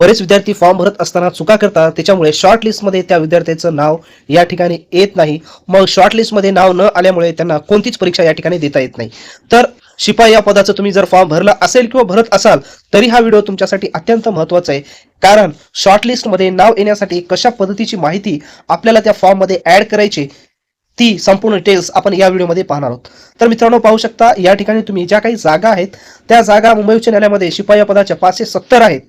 बरेच विद्यार्थी फॉर्म भरत असताना चुका करतात, त्याच्यामुळे शॉर्ट लिस्टमध्ये त्या विद्यार्थ्याचं नाव या ठिकाणी येत नाही. मग शॉर्ट लिस्टमध्ये नाव न आल्यामुळे त्यांना कोणतीच परीक्षा या ठिकाणी देता येत नाही. तर शिपाई या पदाचं तुम्ही जर फॉर्म भरला असेल किंवा भरत असाल तरी हा व्हिडिओ तुमच्यासाठी अत्यंत महत्त्वाचा आहे. कारण शॉर्ट लिस्टमध्ये नाव येण्यासाठी कशा पद्धतीची माहिती आपल्याला त्या फॉर्ममध्ये ॲड करायची ती संपूर्ण डिटेल्स आपण या व्हिडिओमध्ये पाहणार आहोत. तर मित्रांनो, पाहू शकता या ठिकाणी तुम्ही ज्या काही जागा आहेत त्या जागा मुंबई उच्च न्यायालयामध्ये शिपाई या पदाच्या 570 आहेत.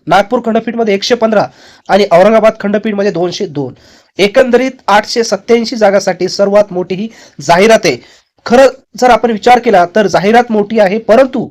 नागपूर खंडपीठमध्ये 115 आणि औरंगाबाद खंडपीठमध्ये 202. एकंदरीत 887 जागासाठी सर्वात मोठी ही जाहिरात आहे. खरं जर आपण विचार केला तर जाहिरात मोठी आहे, परंतु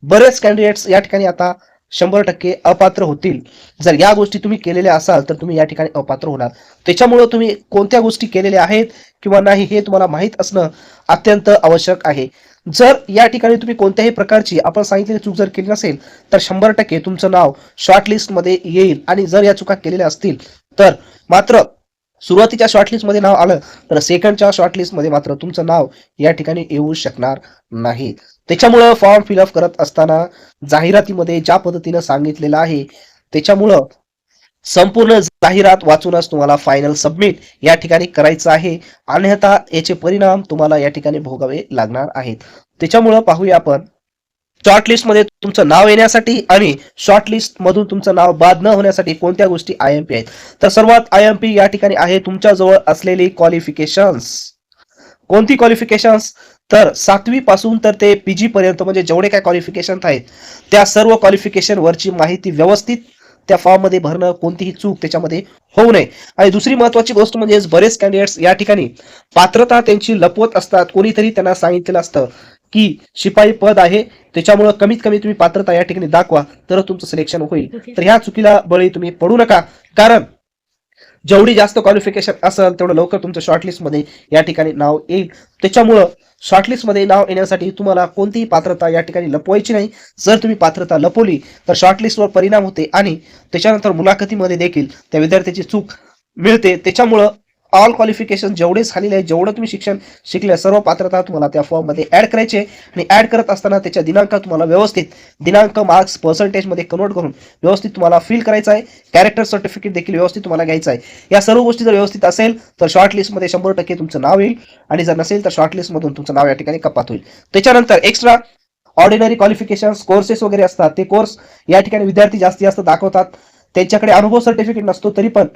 बरेच कॅन्डिडेट्स या ठिकाणी आता 100% अपात्र होतील. जर या गोष्टी तुम्ही केलेल्या असाल तर तुम्ही या ठिकाणी अपात्र होणार. त्याच्यामुळे तुम्ही कोणत्या गोष्टी केलेल्या आहेत किंवा नाही हे तुम्हाला माहीत असणं अत्यंत आवश्यक आहे. जर या ठिकाणी तुम्ही कोणत्याही प्रकारची आपण सांगितलेली चूक जर केली नसेल तर 100% तुमचं नाव शॉर्टलिस्टमध्ये येईल. आणि जर या चुका केलेल्या असतील तर मात्र सुरुवातीच्या शॉर्टलिस्टमध्ये नाव आलं तर सेकंडच्या शॉर्टलिस्टमध्ये मात्र तुमचं नाव या ठिकाणी येऊ शकणार नाही. त्याच्यामुळं फॉर्म फिलअप करत असताना जाहिरातीमध्ये ज्या पद्धतीनं सांगितलेलं आहे त्याच्यामुळं संपूर्ण जाहिरात वाचूनच तुम्हाला फायनल सबमिट या ठिकाणी करायचं आहे. अन्यथा याचे परिणाम तुम्हाला या ठिकाणी भोगावे लागणार आहेत. त्याच्यामुळं पाहूया आपण शॉर्टलिस्टमध्ये तुमचं नाव येण्यासाठी आणि शॉर्टलिस्ट मधून तुमचं नाव बाद न होण्यासाठी कोणत्या गोष्टी IMP आहेत. तर सर्वात IMP या ठिकाणी आहे तुमच्याजवळ असलेली क्वालिफिकेशन्स. कोणती क्वालिफिकेशन्स? तर 7वी पासून तर ते PG पर्यंत म्हणजे जेवढे काय क्वालिफिकेशन आहेत त्या सर्व क्वालिफिकेशन वरची माहिती व्यवस्थित त्या फॉर्म मध्ये भरणं, कोणतीही चूक त्याच्यामध्ये होऊ नये. आणि दुसरी महत्वाची गोष्ट म्हणजे बरेच कॅन्डिडेट्स या ठिकाणी पात्रता त्यांची लपवत असतात. कोणीतरी त्यांना सांगितलेलं असतं की शिपाई पद आहे, त्याच्यामुळे कमीत कमी तुम्ही पात्रता या ठिकाणी दाखवा तर तुमचं सिलेक्शन होईल. तर ह्या चुकीला बळी तुम्ही पडू नका. कारण जेवढी जास्त क्वालिफिकेशन असेल तेवढं लवकर तुमचं शॉर्टलिस्टमध्ये या ठिकाणी नाव येईल. त्याच्यामुळं शॉर्टलिस्टमध्ये नाव येण्यासाठी तुम्हाला कोणतीही पात्रता या ठिकाणी लपवायची नाही. जर तुम्ही पात्रता लपवली तर शॉर्टलिस्टवर परिणाम होते आणि त्याच्यानंतर मुलाखतीमध्ये देखील त्या विद्यार्थ्याची चूक मिळते. त्याच्यामुळं ऑल क्वालिफिकेशन जेवढे झालेले आहे, जेवढं तुम्ही शिक्षण शिकले, सर्व पात्रता तुम्हाला त्या फॉर्ममध्ये ॲड करायचे. आणि ॲड करत असताना त्याच्या दिनांक तुम्हाला व्यवस्थित दिनांक मार्क्स पर्सेंटेजमध्ये कन्वर्ट करून व्यवस्थित तुम्हाला फिल करायचं आहे. कॅरेक्टर सर्टिफिकेट देखील व्यवस्थित तुम्हाला घ्यायचं आहे. या सर्व गोष्टी जर व्यवस्थित असेल तर शॉर्टलिस्टमध्ये 100% तुमचं नाव येईल. आणि जर नसेल तर शॉर्टलिस्टमधून तुमचं नाव या ठिकाणी कपात होईल. त्याच्यानंतर एक्स्ट्रा ऑर्डिनरी क्वालिफिकेशन्स कोर्सेस वगैरे असतात, ते कोर्स या ठिकाणी विद्यार्थी जास्तीत जास्त दाखवतात. त्यांच्याकडे अनुभव सर्टिफिकेट नसतो तरी पण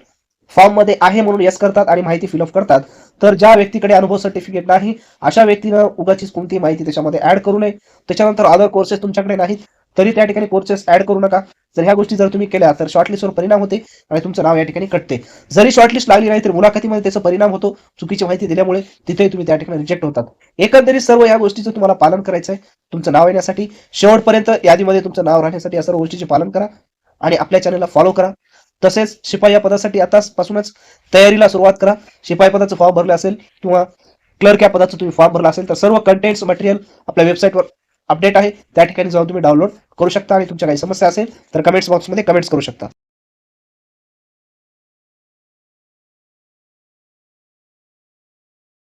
फॉर्म मध्ये आहे म्हणून यस करतात आणि माहिती फिलअप करतात. तर ज्या व्यक्तीकडे अनुभव सर्टिफिकेट नाही अशा व्यक्तीनं उगाचीच कोणतीही माहिती त्याच्यामध्ये ऍड करू नये. त्याच्यानंतर अदर कोर्सेस तुमच्याकडे नाहीत तरी त्या ठिकाणी कोर्सेस ऍड करू नका. जर ह्या गोष्टी जर तुम्ही केल्या तर शॉर्टलिस्टवर परिणाम होते आणि तुमचं नाव या ठिकाणी कटते. जरी शॉर्टलिस्ट लागली नाही तर मुलाखतीमध्ये त्याचा परिणाम होतो. चुकीची माहिती दिल्यामुळे तिथे तुम्ही त्या ठिकाणी रिजेक्ट होतात. एकंदरीत सर्व या गोष्टीचं तुम्हाला पालन करायचं आहे तुमचं नाव येण्यासाठी. शेवटपर्यंत यादीमध्ये तुमचं नाव राहण्यासाठी या सर्व गोष्टीचे पालन करा आणि आपल्या चॅनलला फॉलो करा. तसेच शिपाई या पदासाठी आतापासूनच तयारीला सुरुवात करा. शिपाई पदाचं फॉर्म भरले असेल किंवा क्लर्क या पदाचं तुम्ही फॉर्म भरला असेल तर सर्व कंटेंट्स मटेरियल आपल्या वेबसाईटवर अपडेट आहे, त्या ठिकाणी जाऊन तुम्ही डाउनलोड करू शकता. आणि तुमच्या काही समस्या असेल तर कमेंट्स बॉक्समध्ये कमेंट्स करू शकता.